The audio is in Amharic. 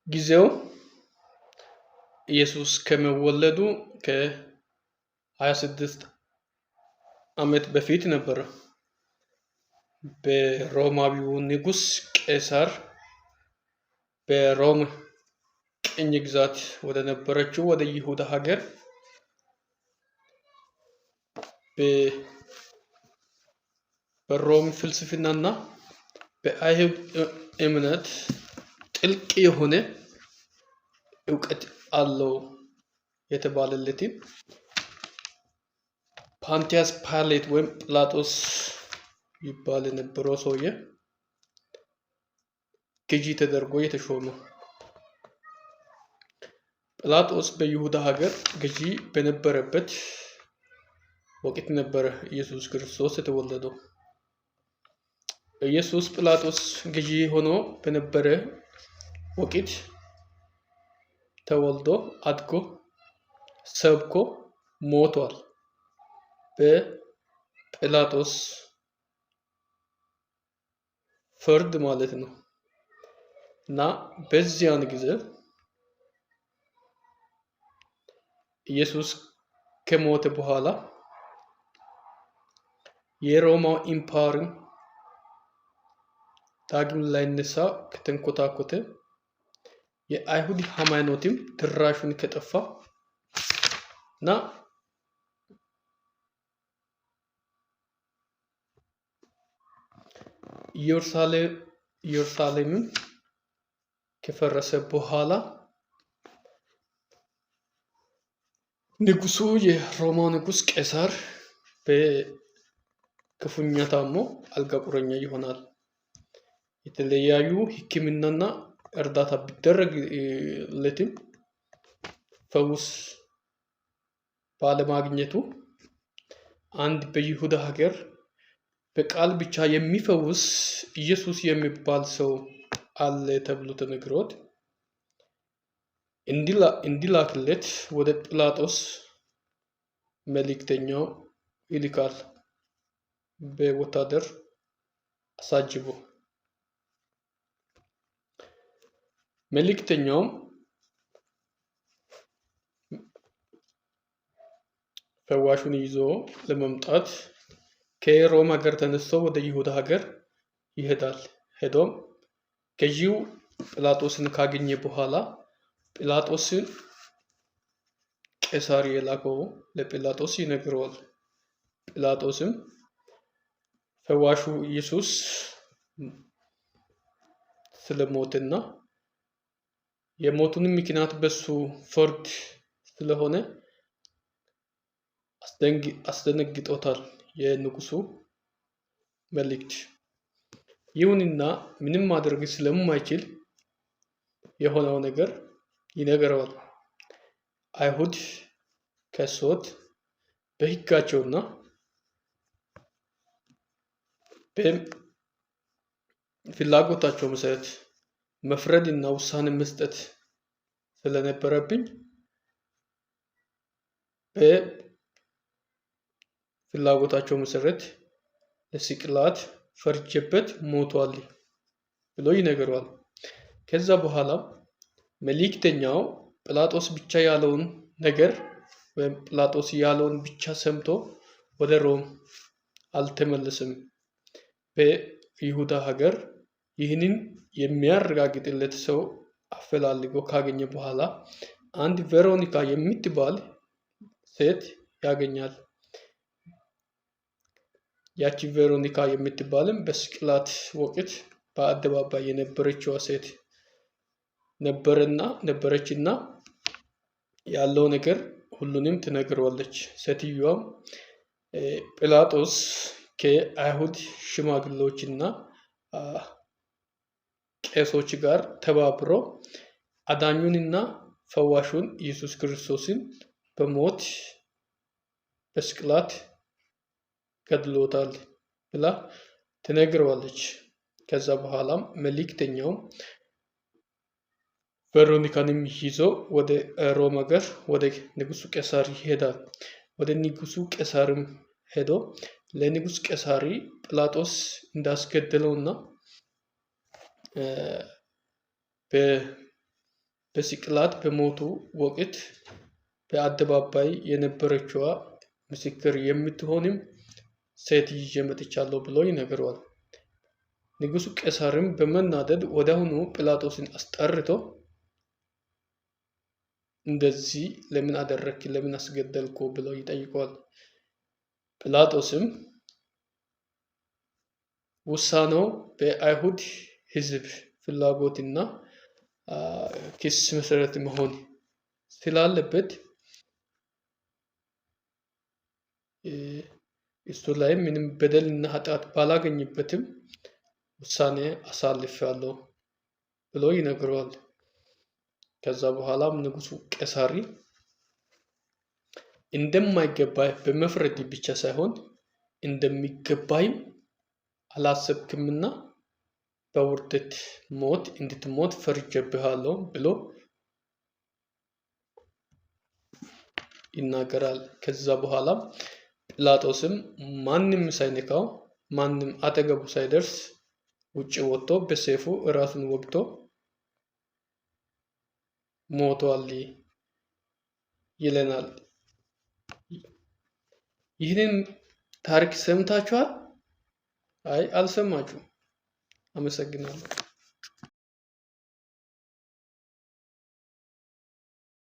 ጊዜው ኢየሱስ ከመወለዱ ከ26 ዓመት በፊት ነበረ። በሮማዊው ንጉስ ቄሳር በሮም ቅኝ ግዛት ወደ ነበረችው ወደ ይሁዳ ሀገር በሮም ፍልስፍናና በአይሁድ እምነት ጥልቅ የሆነ እውቀት አለው የተባለለትን ፖንቲየስ ፓይሌት ወይም ጲላጦስ ይባል የነበረው ሰውዬ ገዢ ተደርጎ የተሾመ። ጲላጦስ በይሁዳ ሀገር ገዢ በነበረበት ወቅት ነበረ ኢየሱስ ክርስቶስ የተወለደው። ኢየሱስ ጲላጦስ ገዢ ሆኖ በነበረ ወቅት ተወልዶ አድጎ ሰብኮ ሞቷል። በጲላጦስ ፍርድ ማለት ነው። እና በዚያን ጊዜ ኢየሱስ ከሞተ በኋላ የሮማ ኢምፓየር ዳግም ላይነሳ ከተንኮታኮተ የአይሁድ ሃይማኖትም ድራሹን ከጠፋ እና ኢየሩሳሌምን ከፈረሰ በኋላ ንጉሱ የሮማ ንጉስ ቄሳር በክፉኛ ታሞ አልጋ ቁረኛ ይሆናል። የተለያዩ ሕክምናና እርዳታ ቢደረግለትም ፈውስ ባለማግኘቱ አንድ በይሁዳ ሀገር በቃል ብቻ የሚፈውስ ኢየሱስ የሚባል ሰው አለ ተብሎ ተነግሮት እንዲላክለት ወደ ጲላጦስ መልእክተኛው ይልካል፣ በወታደር አሳጅቦ። መልእክተኛውም ፈዋሹን ይዞ ለመምጣት ከሮም ሀገር ተነስቶ ወደ ይሁዳ ሀገር ይሄዳል። ሄዶም ገዢው ጲላጦስን ካገኘ በኋላ ጲላጦስን ቄሳር የላከው ለጲላጦስ ይነግረዋል። ጲላጦስም ፈዋሹ ኢየሱስ ስለሞተና የሞቱን ምክንያት በሱ ፍርድ ስለሆነ አስደነግጦታል የንጉሱ መልእክት። ይሁንና ምንም ማድረግ ስለማይችል የሆነው ነገር ይነግረዋል። አይሁድ ከሶት በሕጋቸውና በፍላጎታቸው መሰረት መፍረድና ውሳኔ መስጠት ስለነበረብኝ በፍላጎታቸው መሰረት ለስቅላት ፈርጀበት ሞቷል ብሎ ይነግረዋል። ከዛ በኋላ መልእክተኛው ጲላጦስ ብቻ ያለውን ነገር ወይም ጲላጦስ ያለውን ብቻ ሰምቶ ወደ ሮም አልተመለሰም። በይሁዳ ሀገር ይህንን የሚያረጋግጥለት ሰው አፈላልጎ ካገኘ በኋላ አንድ ቬሮኒካ የምትባል ሴት ያገኛል። ያቺ ቬሮኒካ የምትባልም በስቅላት ወቅት በአደባባይ የነበረችዋ ሴት ነበረችና ያለው ነገር ሁሉንም ትነግረዋለች። ሴትዮዋም ጲላጦስ ከአይሁድ ሽማግሌዎችና ቄሶች ጋር ተባብሮ አዳኙንና ፈዋሹን ኢየሱስ ክርስቶስን በሞት በስቅላት ገድሎታል ብላ ትነግረዋለች። ከዛ በኋላም መልእክተኛው ቬሮኒካንም ይዞ ወደ ሮም ሀገር ወደ ንጉሱ ቄሳር ይሄዳል። ወደ ንጉሱ ቄሳርም ሄዶ ለንጉስ ቄሳሪ ጲላጦስ እንዳስገደለውና በስቅላት በሞቱ ወቅት በአደባባይ የነበረችዋ ምስክር የምትሆንም ሴት ይዤ መጥቻለሁ ብሎ ይነግረዋል። ንጉሡ ቄሳርም በመናደድ ወዲያውኑ ጲላጦስን አስጠርቶ እንደዚህ ለምን አደረግክ? ለምን አስገደልኩ? ብሎ ይጠይቀዋል። ጲላጦስም ውሳኔው በአይሁድ ሕዝብ ፍላጎትና ክስ መሰረት መሆን ስላለበት እሱ ላይ ምንም በደልና ኃጢአት ባላገኝበትም ውሳኔ አሳልፌያለሁ ብሎ ይነግረዋል። ከዛ በኋላም ንጉሡ ቄሳሪ እንደማይገባህ በመፍረድ ብቻ ሳይሆን እንደሚገባይም አላሰብክምና በውርደት ሞት እንድትሞት ፈርጄብሃለሁ ብሎ ይናገራል። ከዛ በኋላ ጲላጦስም ማንም ሳይነካው ማንም አጠገቡ ሳይደርስ ውጭ ወጥቶ በሰይፉ ራሱን ወግቶ ሞቷል ይለናል። ይህንን ታሪክ ሰምታችኋል? አይ አልሰማችሁም። አመሰግናለሁ።